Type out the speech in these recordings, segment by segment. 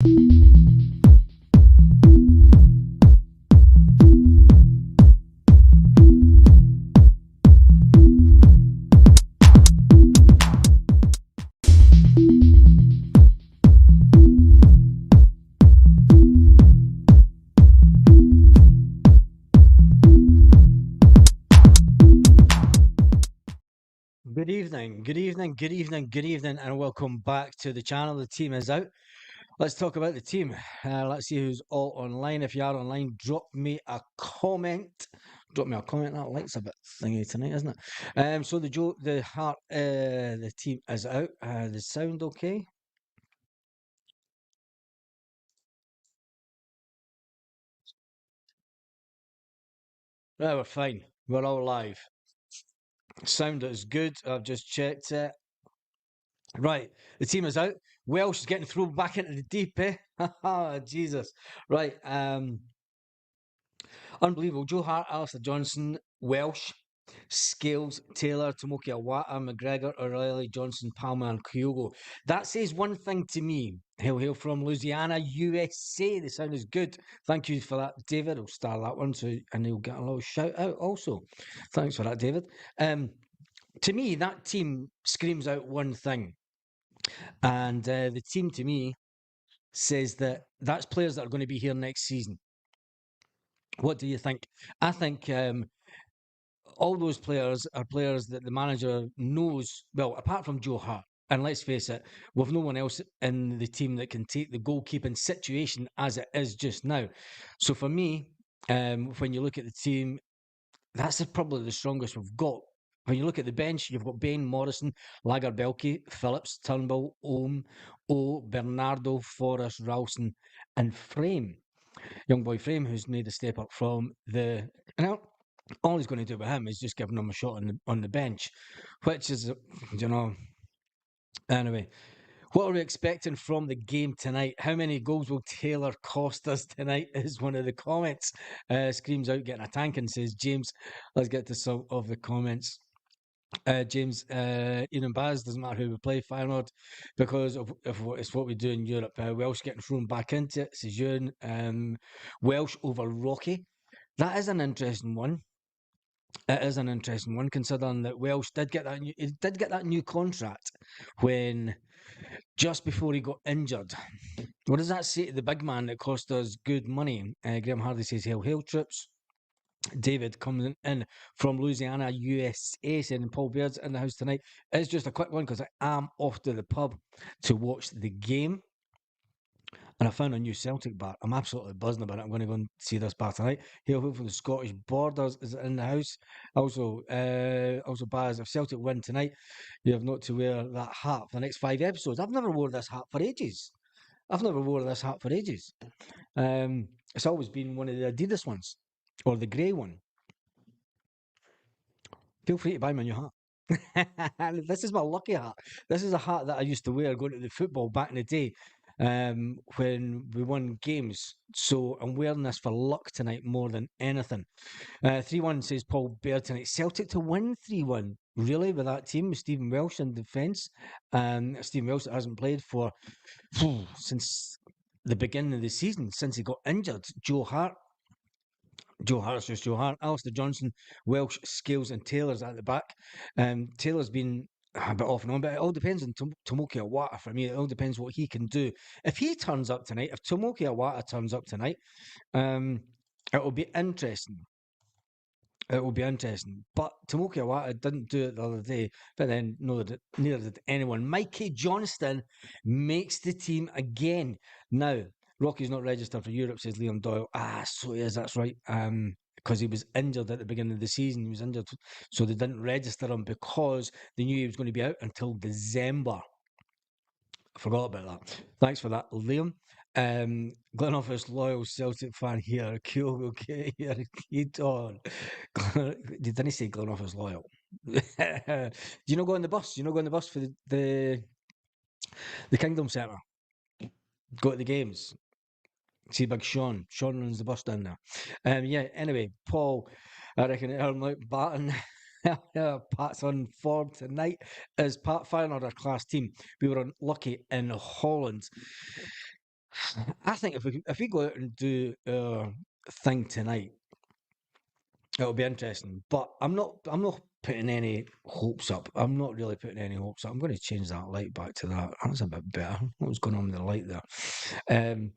Good evening, good evening, good evening, good evening, and welcome back to the channel. The team is out. Let's talk about the team. Let's see who's all online. If you are online, drop me a comment. Drop me a comment. That light's a bit thingy tonight, isn't it? So the team is out. The sound okay? Right, we're fine. We're all live. Sound is good. I've just checked it. Right, the team is out. Welsh is getting thrown back into the deep, eh? Jesus. Right. Unbelievable. Joe Hart, Alistair Johnson, Welsh, Scales, Taylor, Tomoki Awata, McGregor, O'Reilly, Johnson, Palmer, and Kyogo. That says one thing to me. Hail from Louisiana, USA. The sound is good. Thank you for that, David. I'll start that one and he'll get a little shout out also. Thanks for that, David. To me, that team screams out one thing. And the team to me says that that's players that are going to be here next season. What do you think? I think all those players are players that the manager knows well, apart from Joe Hart. And let's face it, we've no one else in the team that can take the goalkeeping situation as it is just now. So for me, when you look at the team, that's probably the strongest we've got. When you look at the bench, you've got Bain, Morrison, Lagerbelke, Phillips, Turnbull, Ohm, O, Bernardo, Forrest, Ralston, and Frame. Young boy Frame, who's made a step up from the. And all he's going to do with him is just giving him a shot on the bench, which is, you know. Anyway, what are we expecting from the game tonight? How many goals will Taylor cost us tonight? Is one of the comments. Screams out, getting a tank, and says James. Let's get to some of the comments. James, Ian Baz, doesn't matter who we play, Feyenoord, because of it's what we do in Europe. Welsh getting thrown back into it, says Ewan. Welsh over Rocky. That is an interesting one. It is an interesting one, considering that Welsh did get that new contract when just before he got injured. What does that say to the big man that cost us good money? Graham Hardy says, hail troops. David coming in from Louisiana, USA, saying Paul Beard's in the house tonight. It's just a quick one because I am off to the pub to watch the game. And I found a new Celtic bar. I'm absolutely buzzing about it. I'm going to go and see this bar tonight. Hail from the Scottish Borders is in the house. Also, Baz, if Celtic win tonight, you have not to wear that hat for the next 5 episodes. I've never worn this hat for ages. It's always been one of the Adidas ones or the grey one. Feel free to buy me a new hat. This is my lucky hat. This is a hat that I used to wear going to the football back in the day when we won games. So I'm wearing this for luck tonight more than anything. 3-1 says Paul Baird tonight. Celtic to win 3-1. Really, with that team, with Stephen Welsh in defence. Stephen Welsh that hasn't played for since the beginning of the season, since he got injured. Joe Hart's just Joe Hart. Alistair Johnson, Welsh, Scales, and Taylor's at the back. Taylor's been a bit off and on, but it all depends on Tomoki Awata for me. It all depends what he can do. If he turns up tonight, if Tomoki Awata turns up tonight, it will be interesting. It will be interesting. But Tomoki Awata didn't do it the other day, but then neither did anyone. Mikey Johnston makes the team again. Now, Rocky's not registered for Europe, says Liam Doyle. So he is, that's right. Because he was injured at the beginning of the season. He was injured, so they didn't register him because they knew he was going to be out until December. I forgot about that. Thanks for that, Liam. Glen Office loyal Celtic fan here. Cool, okay, here. Keep on. Didn't he say Glen Office loyal? Do you not go on the bus? You not go on the bus for the Kingdom Centre? Go to the games. See big Sean. Sean runs the bus down there. Yeah, anyway, Paul, I reckon Aaron like Barton. Pat's on form tonight. Is Pat Feyenoord our class team? We were unlucky in Holland. I think if we go out and do our thing tonight, it'll be interesting. But I'm not putting any hopes up. I'm not really putting any hopes up. I'm going to change that light back to that. That's a bit better. What was going on with the light there? Um,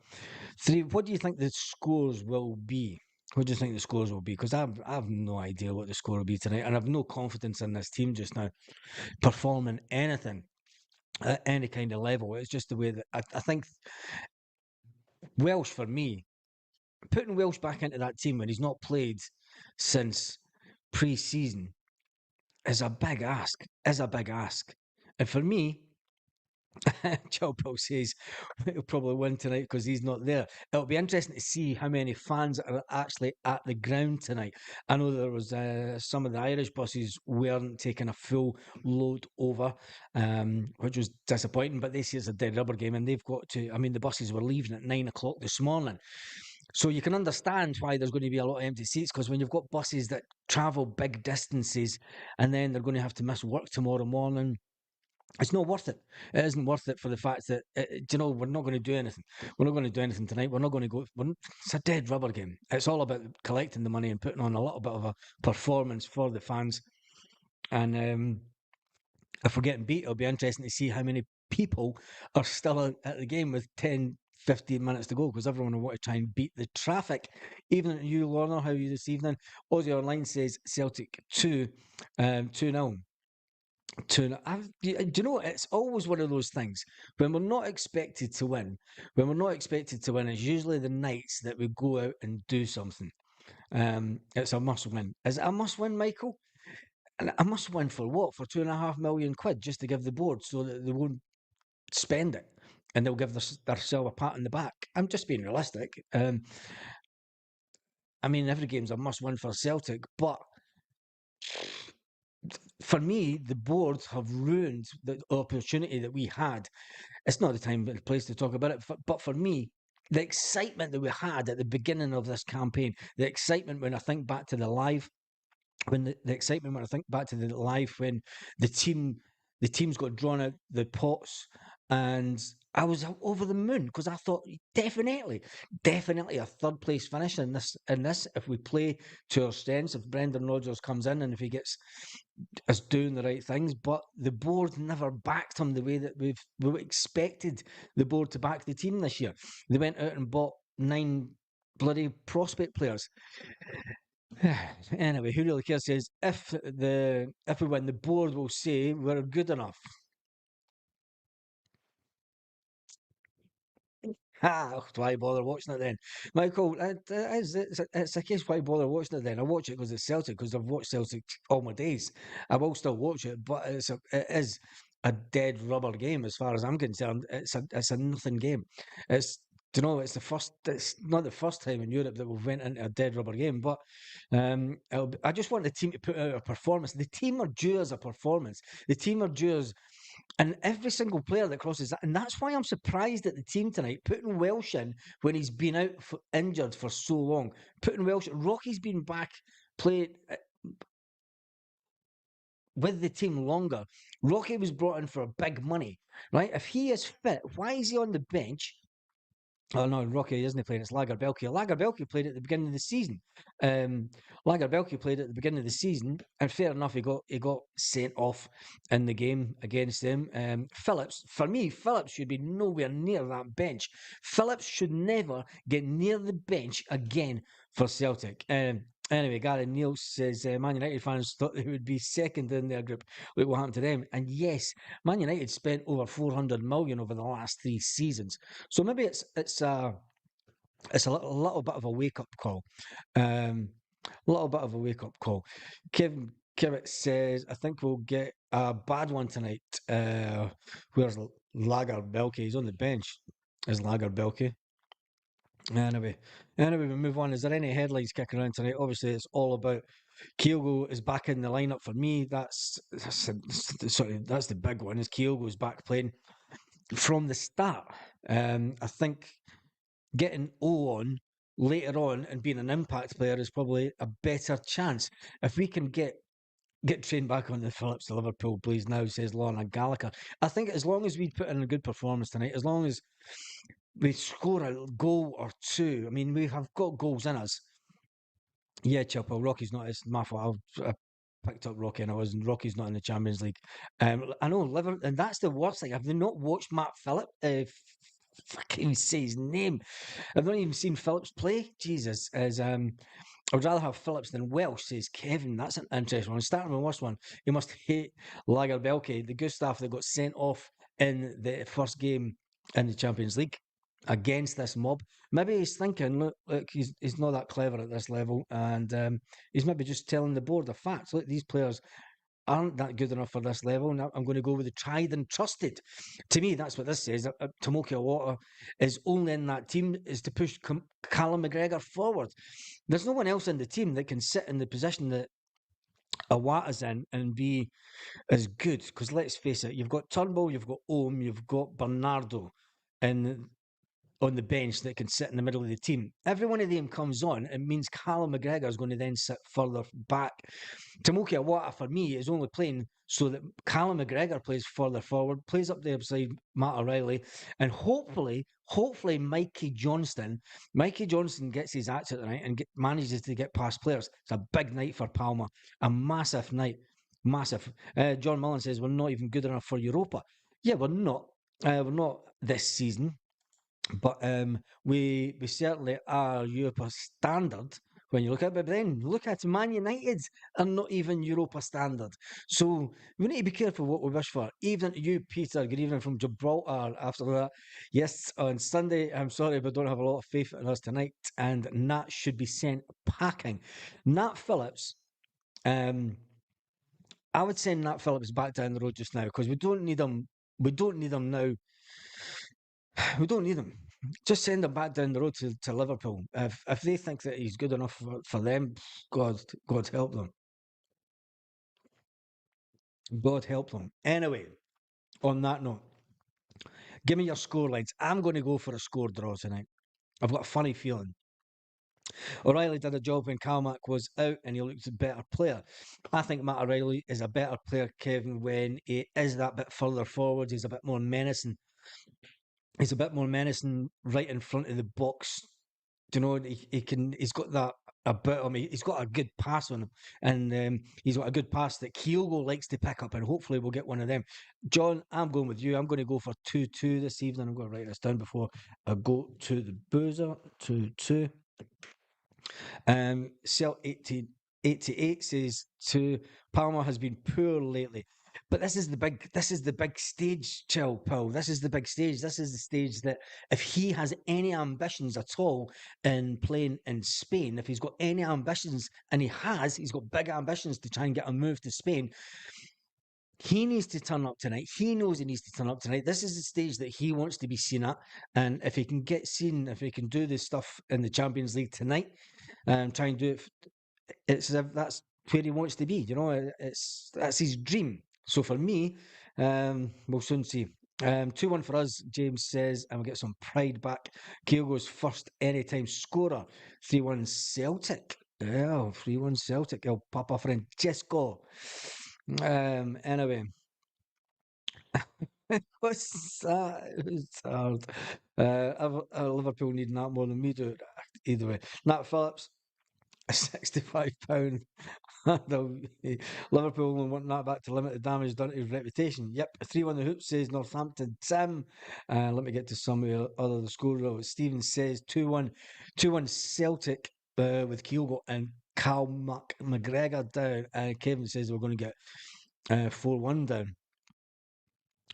three. What do you think the scores will be? What do you think the scores will be? Because I've no idea what the score will be tonight, and I've no confidence in this team just now performing anything at any kind of level. It's just the way that I think Welsh for me, putting Welsh back into that team when he's not played since pre-season is a big ask. Is a big ask, and for me, Chilwell says he'll probably win tonight because he's not there. It'll be interesting to see how many fans are actually at the ground tonight. I know there was some of the Irish buses weren't taking a full load over, which was disappointing. But this is a dead rubber game, and they've got to. I mean, the buses were leaving at 9 o'clock this morning, so you can understand why there's going to be a lot of empty seats because when you've got buses that travel big distances and then they're going to have to miss work tomorrow morning, it's not worth it. It isn't worth it for the fact that we're not going to do anything. We're not going to do anything tonight. We're not going to go. It's a dead rubber game. It's all about collecting the money and putting on a little bit of a performance for the fans. And if we're getting beat, it'll be interesting to see how many people are still at the game with 10, 15 minutes to go because everyone will want to try and beat the traffic. Even at you, Lorna, how are you this evening? Aussie Online says Celtic 2, 2-0. Do you know what? It's always one of those things when we're not expected to win. When we're not expected to win, it's usually the nights that we go out and do something. It's a must win. Is it a must win, Michael? And a must win for what? For 2.5 million quid just to give the board so that they won't spend it and they'll give themselves a pat on the back. I'm just being realistic. I mean, every game's a must win for Celtic, but for me, the board have ruined the opportunity that we had. It's not the time and place to talk about it, but for me, the excitement that we had at the beginning of this campaign, the excitement when I think back to the live, when the excitement when I think back to the live when the team the teams got drawn out the pots and I was over the moon because I thought definitely a third place finish in this if we play to our strengths, if Brendan Rodgers comes in and if he gets us doing the right things, but the board never backed him the way that we expected the board to back the team this year. They went out and bought 9 bloody prospect players. Anyway, who really cares? Says if we win, the board will say we're good enough. Ah, why bother watching it then, Michael? It's a case why bother watching it then. I watch it because it's Celtic because I've watched Celtic all my days. I will still watch it, but it is a dead rubber game as far as I'm concerned. It's a nothing game. It's it's the first. It's not the first time in Europe that we've went into a dead rubber game, but I just want the team to put out a performance. The team are due as a performance. The team are due as and every single player that crosses that, and that's why I'm surprised at the team tonight, putting Welsh in when he's been out injured for so long. Putting Welsh, Rocky's been back, played with the team longer. Rocky was brought in for big money, right? If he is fit, why is he on the bench? Oh no, Rocky isn't playing. It's Lagerbielke. Lagerbielke played at the beginning of the season. Um, Lagerbielke played at the beginning of the season, and fair enough, he got sent off in the game against them. Phillips, for me, Phillips should be nowhere near that bench. Phillips should never get near the bench again for Celtic. Anyway, Gary Neal says Man United fans thought they would be second in their group. Look what happened to them. And yes, Man United spent over 400 million over the last 3 seasons. So maybe it's a little bit of a wake up call. A little bit of a wake up call. Kevin Kimmett says, I think we'll get a bad one tonight. Where's Lager Belke? He's on the bench. Is Lager Belke? Anyway, we move on. Is there any headlines kicking around tonight? Obviously, it's all about Kyogo is back in the lineup for me. That's the big one. Is Kyogo's back playing from the start? I think getting O on later on and being an impact player is probably a better chance. If we can get trained back on the Phillips to Liverpool, please now, says Lorna Gallagher. I think as long as we put in a good performance tonight, as long as we score a goal or two. I mean, we have got goals in us. Yeah, Chilwell. Rocky's not. It's my fault. I picked up Rocky and I wasn't. Rocky's not in the Champions League. I know Liverpool, and that's the worst thing. Have they not watched Matt Phillip? Fucking say his name. I've not even seen Phillips play. Jesus, as I would rather have Phillips than Welsh, says Kevin. That's an interesting one. Starting with the worst one, he must hate Lagerbielke, the Gustav that got sent off in the first game in the Champions League against this mob. Maybe he's thinking, look, he's not that clever at this level, and he's maybe just telling the board the facts. Look, these players aren't that good enough for this level. Now I'm going to go with the tried and trusted. To me, that's what this says. Tomoki Awata is only in that team is to push Callum McGregor forward. There's no one else in the team that can sit in the position that Awata's in and be as good. Because let's face it, you've got Turnbull, you've got Ohm, you've got Bernardo, and on the bench that can sit in the middle of the team. Every one of them comes on, it means Callum McGregor is going to then sit further back. Tomoki Awata, for me, is only playing so that Callum McGregor plays further forward, plays up there beside Matt O'Reilly, and hopefully Mikey Johnston gets his act at the night and manages to get past players. It's a big night for Palmer, a massive night. Massive. John Mullen says we're not even good enough for Europa. Yeah, we're not. We're not this season. But we certainly are Europa standard when you look at it. But then look at Man United are not even Europa standard. So we need to be careful what we wish for. Even you, Peter, good evening from Gibraltar after that. Yes, on Sunday, I'm sorry, but don't have a lot of faith in us tonight. And Nat should be sent packing. Nat Phillips, I would send Nat Phillips back down the road just now because we don't need him. We don't need him now. We don't need him. Just send him back down the road to Liverpool. If they think that he's good enough for them, God help them. God help them. Anyway, on that note, give me your score lines. I'm going to go for a score draw tonight. I've got a funny feeling. O'Reilly did a job when Calmack was out and he looked a better player. I think Matt O'Reilly is a better player, Kevin, when he is that bit further forward. He's a bit more menacing. He's a bit more menacing right in front of the box. Do you know, he can. He's got that about him. He's got a good pass on him, and he's got a good pass that Kyogo likes to pick up, and hopefully we'll get one of them. John, I'm going with you. I'm going to go for 2-2 this evening. I'm going to write this down before I go to the boozer. 2-2. Cell 88 says to Palmer has been poor lately. But this is the big stage, chill, Paul. This is the big stage. This is the stage that if he has any ambitions at all in playing in Spain, if he's got any ambitions, and he's got big ambitions to try and get a move to Spain, he needs to turn up tonight. He knows he needs to turn up tonight. This is the stage that he wants to be seen at. And if he can get seen, if he can do this stuff in the Champions League tonight, and try and do it, it's as if that's where he wants to be. You know, that's his dream. So for me, we'll soon see. 2-1 for us, James says, and we get some pride back. Kyogo's first anytime scorer. 3-1 Celtic. Yeah, 3-1 Celtic. El Papa Francesco. Anyway, what's that? It's hard. Liverpool needing that more than we do. Either way, Nat Phillips, £65. Liverpool will want that back to limit the damage done to his reputation. Yep, 3-1 the hoop says Northampton Tim. Let me get to some of the other scores. Stephen says 2-1 Celtic with Kyogo and Cal McGregor down. And Kevin says we're going to get 4-1 down.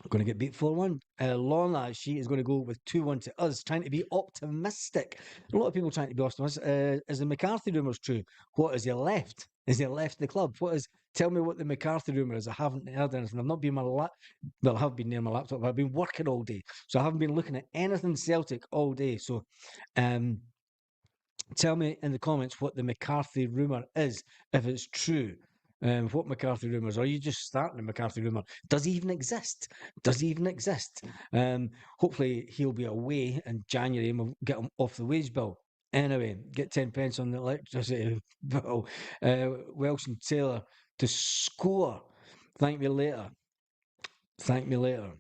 We're going to get beat 4-1. Lorna, she is going to go with 2-1 to us, trying to be optimistic. A lot of people trying to be optimistic. Is the McCarthy rumours true? What, is he left? Is he left the club? Tell me what the McCarthy rumour is. I haven't heard anything. I've not been well, I have been near my laptop, but I've been working all day. So I haven't been looking at anything Celtic all day. So tell me in the comments what the McCarthy rumour is, if it's true. What McCarthy rumours? Are you just starting a McCarthy rumour? Does he even exist? Does he even exist? Hopefully he'll be away in January and we'll get him off the wage bill. Anyway, get 10 pence on the electricity bill. Welsh and Taylor to score. Thank me later. Thank me later.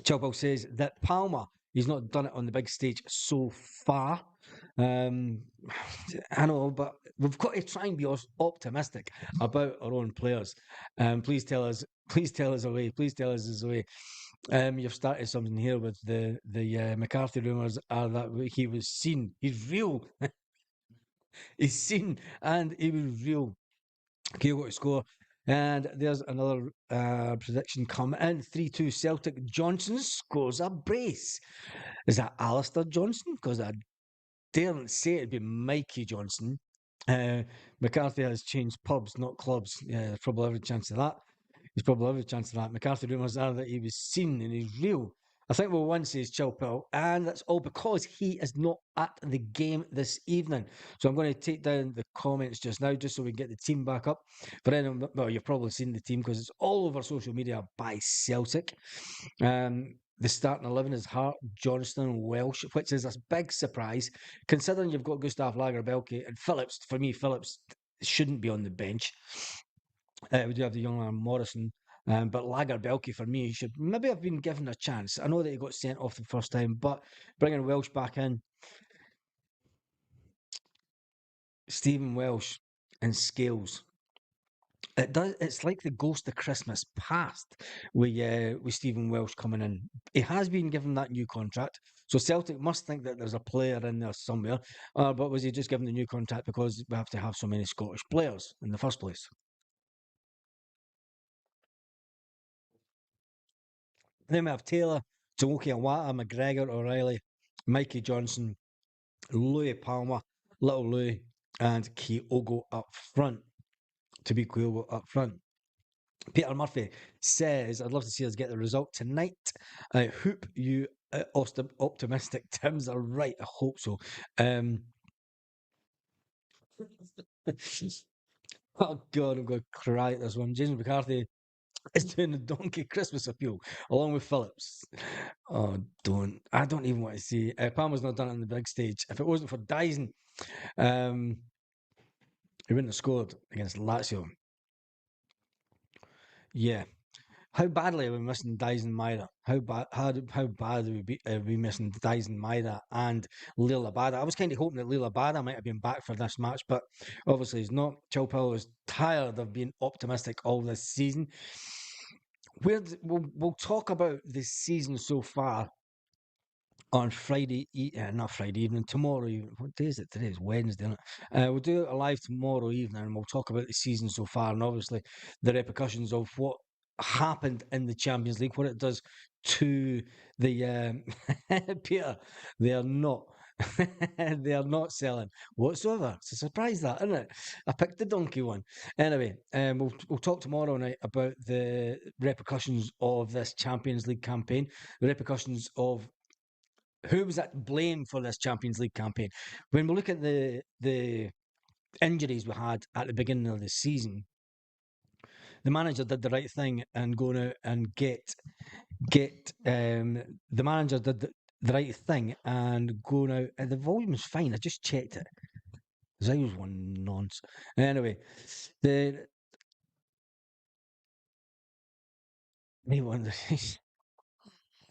Chopel says that Palmer He's not done it on the big stage so far. Um, I know, but we've got to try and be optimistic about our own players. Please tell us. Please tell us away. Please tell us is away. You've started something here with the McCarthy rumours are that he was seen. He's real. He's seen and he was real. Kyogo to score. And there's another prediction come in 3-2 Celtic. Johnson scores a brace. Is that Alistair Johnson? Because I daren't say it'd be Mikey Johnson. Uh, McCarthy has changed pubs, not clubs. Yeah, there's probably every chance of that. There's probably every chance of that. McCarthy rumours are that he was seen and he's real. I think we'll win, says Chilpel, and that's all because he is not at the game this evening. So I'm going to take down the comments just now, just so we can get the team back up. But anyone, well, you've probably seen the team because it's all over social media by Celtic. The starting 11 is Hart, Johnston, Welsh, which is a big surprise considering you've got Gustav Lagerbielke and Phillips. For me, Phillips shouldn't be on the bench. We do have the young man Morrison, but Lagerbielke for me should maybe have been given a chance. I know that he got sent off the first time, but bringing Welsh back in, Stephen Welsh and Scales. It does. It's like the ghost of Christmas past with Stephen Welsh coming in. He has been given that new contract, so Celtic must think that there's a player in there somewhere. But was he just given the new contract because we have to have so many Scottish players in the first place? Then we have Taylor, Tomoki Awata, McGregor, O'Reilly, Mikey Johnson, Louis Palmer, Little Louis, and Kyogo up front. To be Kyogo up front. Peter Murphy says, I'd love to see us get the result tonight. I hope you optimistic Tims are right. I hope so. Um, oh, God, I'm going to cry at this one. James McCarthy is doing the Donkey Christmas appeal along with Phillips. Oh, don't. I don't even want to see. Palmer's not done it on the big stage. If it wasn't for Dyson, um, he wouldn't have scored against Lazio. Yeah. How badly are we missing Dyson Myra? How bad are we missing Dyson Myra and Lila Bada? I was kind of hoping that Lila Bada might have been back for this match, but obviously he's not. Chilpel is tired of being optimistic all this season. We'll talk about the season so far on Friday, not Friday evening, tomorrow evening. What day is it today? It's Wednesday, isn't it? We'll do it live tomorrow evening and we'll talk about the season so far and obviously the repercussions of what happened in the Champions League, what it does to the Peter. They are not. They are not selling whatsoever. It's a surprise, that isn't it? I picked the donkey one. Anyway, we'll talk tomorrow night about the repercussions of this Champions League campaign, the repercussions of who was at blame for this Champions League campaign. When we look at the injuries we had at the beginning of the season, the manager did the right thing and going out and get the manager did the right thing and going out. And the volume is fine. I just checked it. There's always one nonce. Anyway, the me wonder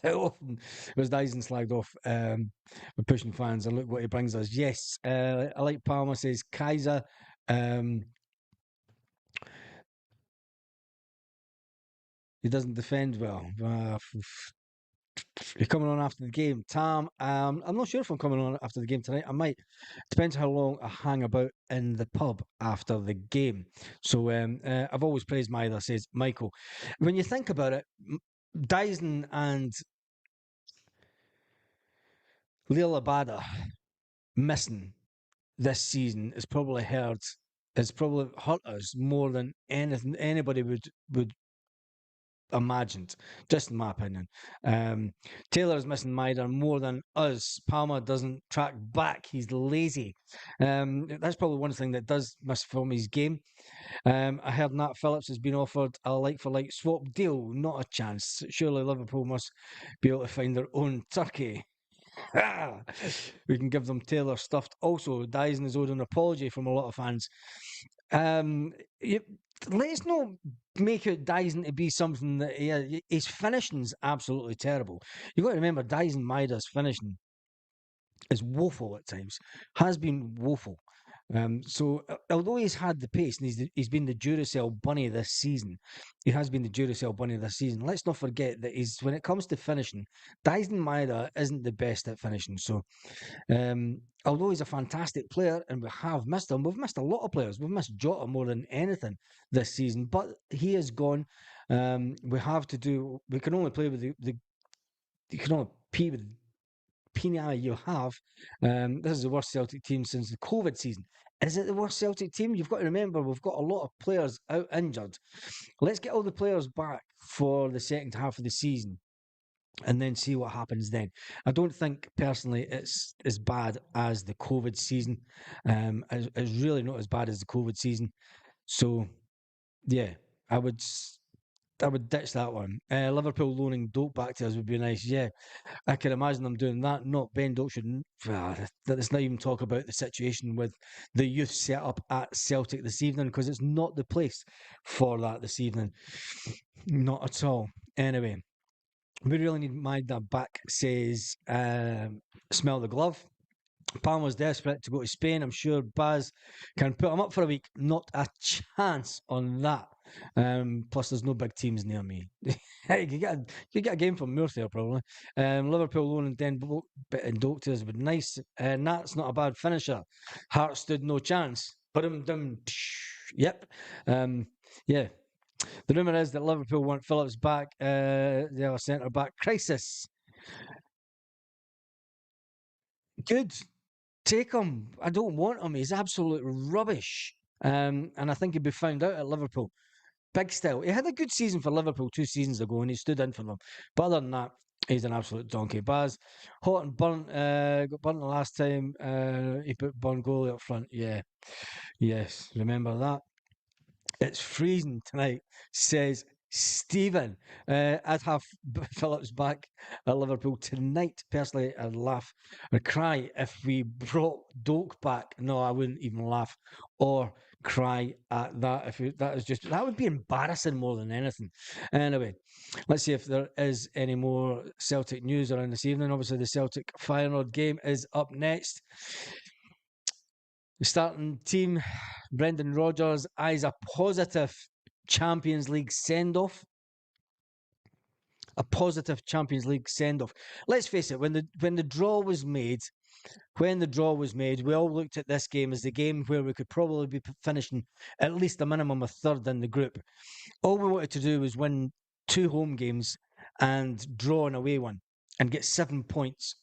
how often was Dyson slagged off with pushing fans, and look what he brings us. Yes, I like Palmer says Kaiser. Um, he doesn't defend well. You're coming on after the game, Tam. I'm not sure if I'm coming on after the game tonight. I might. Depends how long I hang about in the pub after the game. So I've always praised Myther, says Michael. When you think about it, Dyson and Lila Bada missing this season has probably hurt us more than anything anybody would imagined, just in my opinion. Taylor's missing Mitre more than us. Palmer doesn't track back. He's lazy. That's probably one thing that does miss from his game. I heard Nat Phillips has been offered a like-for-like swap deal. Not a chance. Surely Liverpool must be able to find their own turkey. We can give them Taylor stuffed. Also, Dyson is owed an apology from a lot of fans. Um, let's not make out Dyson to be something that his finishing's absolutely terrible. You've got to remember Dyson Maida's finishing is woeful at times, has been woeful. Although he's had the pace and he's been the Duracell bunny this season, he has been the Duracell bunny this season. Let's not forget that he's when it comes to finishing, Dyson Maida isn't the best at finishing. Although he's a fantastic player and we have missed him, we've missed a lot of players. We've missed Jota more than anything this season, but he is gone. We have to do. We can only play with the you can only compete with Pina you have. This is the worst Celtic team since the COVID season. Is it the worst Celtic team? You've got to remember we've got a lot of players out injured. Let's get all the players back for the second half of the season and then see what happens then. I don't think personally it's as bad as the COVID season. It's really not as bad as the COVID season. So yeah, I would I would ditch that one. Liverpool loaning Dope back to us would be nice. Yeah, I can imagine them doing that. Not Ben Doak should. Let's not even talk about the situation with the youth set up at Celtic this evening because it's not the place for that this evening. Not at all. Anyway, we really need Magda back, says Smell the Glove. Palmer's desperate to go to Spain. I'm sure Baz can put him up for a week. Not a chance on that. Plus, there's no big teams near me. you get a game from Moore there probably. Liverpool loan and then and Doctors would be nice. Nat's not a bad finisher. Hart stood no chance. But yep. Yeah. The rumour is that Liverpool want Phillips back. They have a centre back crisis. Good. Take him. I don't want him. He's absolute rubbish. And I think he'd be found out at Liverpool. Big still. He had a good season for Liverpool 2 seasons ago and he stood in for them. But other than that, he's an absolute donkey. Baz, hot and burnt, got burnt the last time. He put Burn goalie up front. Yeah. Yes. Remember that. It's freezing tonight, says Stephen. I'd have Phillips back at Liverpool tonight. Personally, I'd laugh or cry if we brought Doak back. No, I wouldn't even laugh or cry at that. That would be embarrassing more than anything. Anyway, let's see if there is any more Celtic news around this evening. Obviously, the Celtic Feyenoord game is up next. The starting team, Brendan Rodgers eyes a positive Champions League send-off. A positive Champions League send-off. Let's face it, when the draw was made, we all looked at this game as the game where we could probably be finishing at least a minimum of third in the group. All we wanted to do was win 2 home games and draw an away one and get 7 points.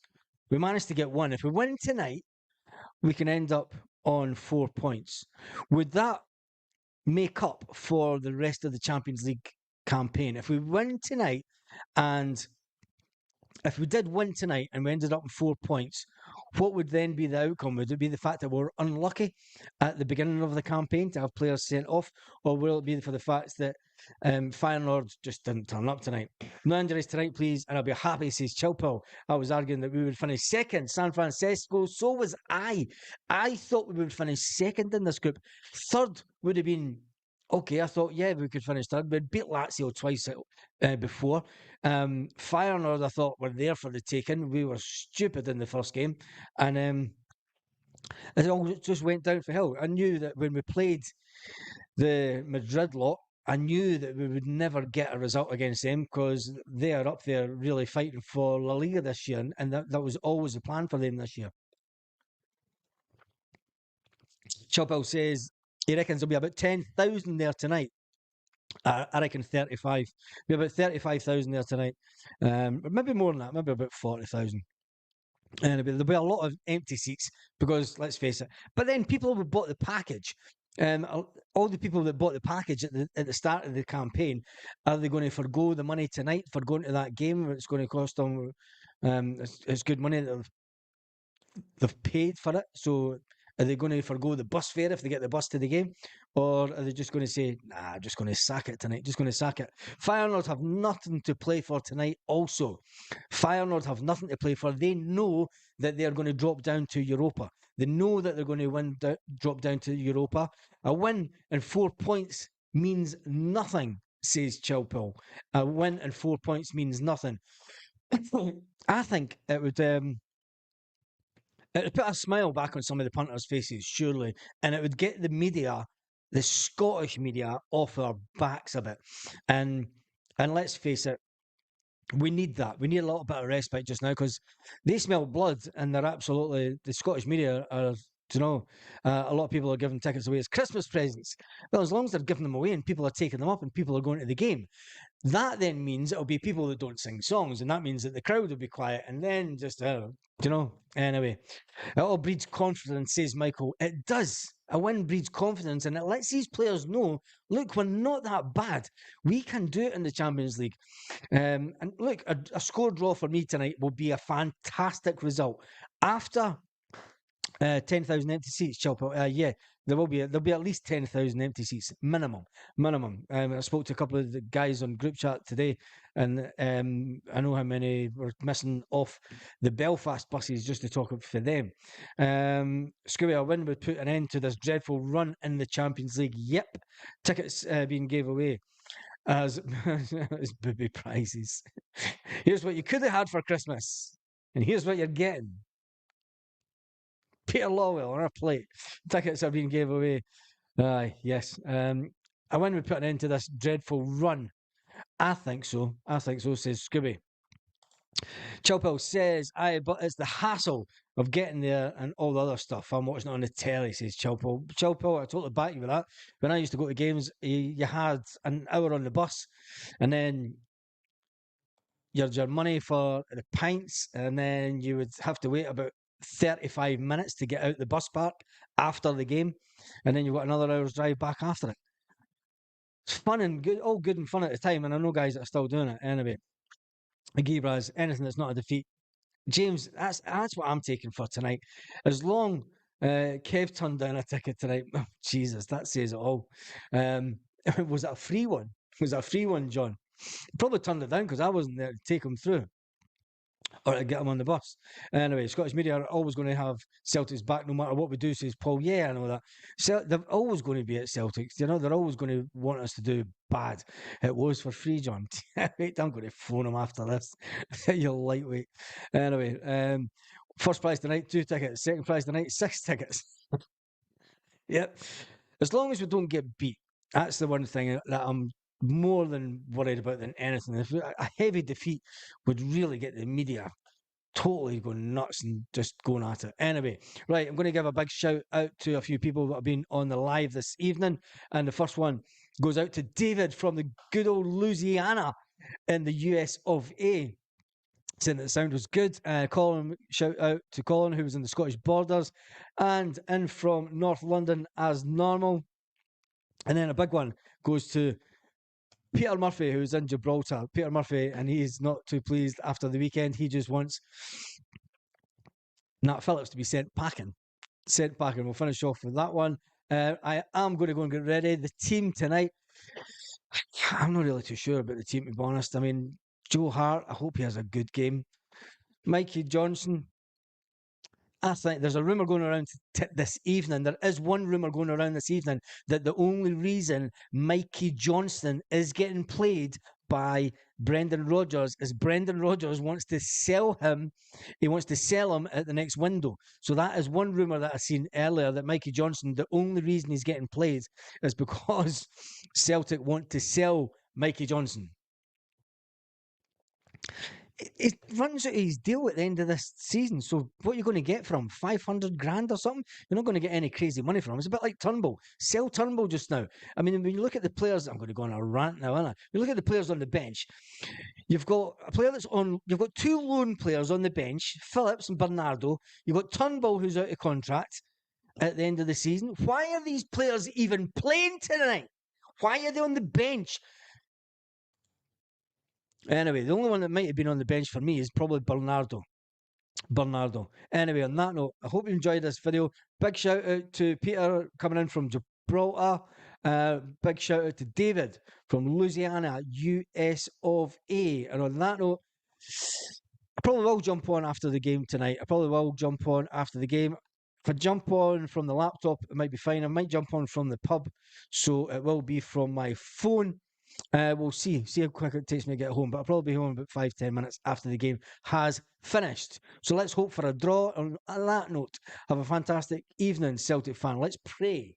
We managed to get 1. If we win tonight, we can end up on 4 points. Would that make up for the rest of the Champions League campaign? If we win tonight and if we did win tonight and we ended up with 4 points, what would then be the outcome? Would it be the fact that we're unlucky at the beginning of the campaign to have players sent off, or will it be for the fact that Feyenoord just didn't turn up tonight? No injuries tonight, please, and I'll be happy, says Chilpel. I was arguing that we would finish second, San Francisco. So was I. I thought we would finish second in this group. Third would have been okay. I thought, yeah, we could finish third. We'd beat Lazio twice before. Feyenoord, I thought, were there for the taking. We were stupid in the first game. And it all just went down for hill. I knew that when we played the Madrid lot, I knew that we would never get a result against them because they are up there really fighting for La Liga this year. And that was always the plan for them this year. Chopel says he reckons there'll be about 10,000 there tonight. I reckon 35. Be about 35,000 there tonight. Maybe more than that. Maybe about 40,000. And there'll be a lot of empty seats because, let's face it. But then people who bought the package, all the people that bought the package at the start of the campaign, are they going to forgo the money tonight for going to that game? It's going to cost them. It's good money that they've paid for it. So are they going to forgo the bus fare if they get the bus to the game? Or are they just going to say, nah, I'm just going to sack it tonight, just going to sack it? Feyenoord have nothing to play for tonight also. Feyenoord have nothing to play for. They know that they're going to drop down to Europa. They know that they're going to drop down to Europa. A win and 4 points means nothing, says Chilpel. A win and 4 points means nothing. I think it'd put a smile back on some of the punters' faces, surely, and it would get the media, the Scottish media, off our backs a bit. And and let's face it, we need that. We need a little bit of respite just now because they smell blood and they're absolutely the Scottish media are. A lot of people are giving tickets away as Christmas presents. Well, as long as they're giving them away and people are taking them up and people are going to the game, that then means it'll be people that don't sing songs, and that means that the crowd will be quiet, and then just Anyway, it all breeds confidence, says Michael. It does. A win breeds confidence, and it lets these players know, look, we're not that bad. We can do it in the Champions League. And look, a score draw for me tonight will be a fantastic result. After 10,000 empty seats, Chilpel. Yeah, there'll be at least 10,000 empty seats, minimum. I spoke to a couple of the guys on group chat today, and I know how many were missing off the Belfast buses just to talk for them. Scooby, a win would put an end to this dreadful run in the Champions League. Yep, tickets being gave away as as booby prizes. Here's what you could have had for Christmas, and here's what you're getting. Peter Lawwell on a plate. Tickets are being gave away. Yes. I win we put an end to this dreadful run. I think so. Says Scooby. Chilpel says, aye, but it's the hassle of getting there and all the other stuff. I'm watching it on the telly, says Chilpel. Chilpel, I totally back you with that. When I used to go to games, you had an hour on the bus and then your money for the pints, and then you would have to wait about 35 minutes to get out the bus park after the game, and then you've got another hour's drive back after it. It's fun and good, all good and fun at the time, and I know guys that are still doing it. Anyway, Gibras, anything that's not a defeat. James, that's what I'm taking for tonight. As long Kev turned down a ticket tonight. Oh, Jesus, that says it all. Was it a free one? Was it a free one, John? Probably turned it down because I wasn't there to take him through or to get him on the bus. Anyway, Scottish media are always going to have Celtic's back no matter what we do, says Paul. Yeah, I know that. They're always going to be at Celtics. They're always going to want us to do bad. It was for free, John. Wait, I'm going to phone him after this. You're lightweight. Anyway, first prize tonight, 2 tickets. Second prize tonight, 6 tickets. Yep. As long as we don't get beat, that's the one thing that I'm more than worried about than anything. If a heavy defeat would really get the media totally going nuts and just going at it. Anyway, right, I'm going to give a big shout out to a few people that have been on the live this evening. And the first one goes out to David from the good old Louisiana in the US of A. Saying that the sound was good. Colin, shout out to Colin, who was in the Scottish borders and in from North London as normal. And then a big one goes to Peter Murphy, who's in Gibraltar. Peter Murphy, and he's not too pleased after the weekend. He just wants Nat Phillips to be sent packing. Sent packing. We'll finish off with that one. I am going to go and get ready. The team tonight, I'm not really too sure about the team, to be honest. I mean, Joe Hart, I hope he has a good game. Mikey Johnson, I think there's a rumour going around this evening. There is one rumour going around this evening that the only reason Mikey Johnson is getting played by Brendan Rodgers is Brendan Rodgers wants to sell him. He wants to sell him at the next window. So that is one rumour that I seen earlier, that Mikey Johnson, the only reason he's getting played is because Celtic want to sell Mikey Johnson. It runs out his deal at the end of this season. So what are you going to get from him? 500 grand or something? You're not going to get any crazy money from him. It's a bit like Turnbull. Sell Turnbull just now. I mean, when you look at the players, I'm going to go on a rant now, aren't I? You look at the players on the bench. You've got a player that's on. You've got 2 loan players on the bench, Phillips and Bernardo. You've got Turnbull, who's out of contract at the end of the season. Why are these players even playing tonight? Why are they on the bench? Anyway, the only one that might have been on the bench for me is probably Bernardo. Anyway, on that note, I hope you enjoyed this video. Big shout out to Peter coming in from Gibraltar. Big shout out to David from Louisiana, US of A. And on that note, I probably will jump on after the game tonight. If I jump on from the laptop, it might be fine. I might jump on from the pub, so it will be from my phone. We'll see how quick it takes me to get home, but I'll probably be home about 5-10 minutes after the game has finished. So let's hope for a draw. On that note, have a fantastic evening, Celtic fan. Let's pray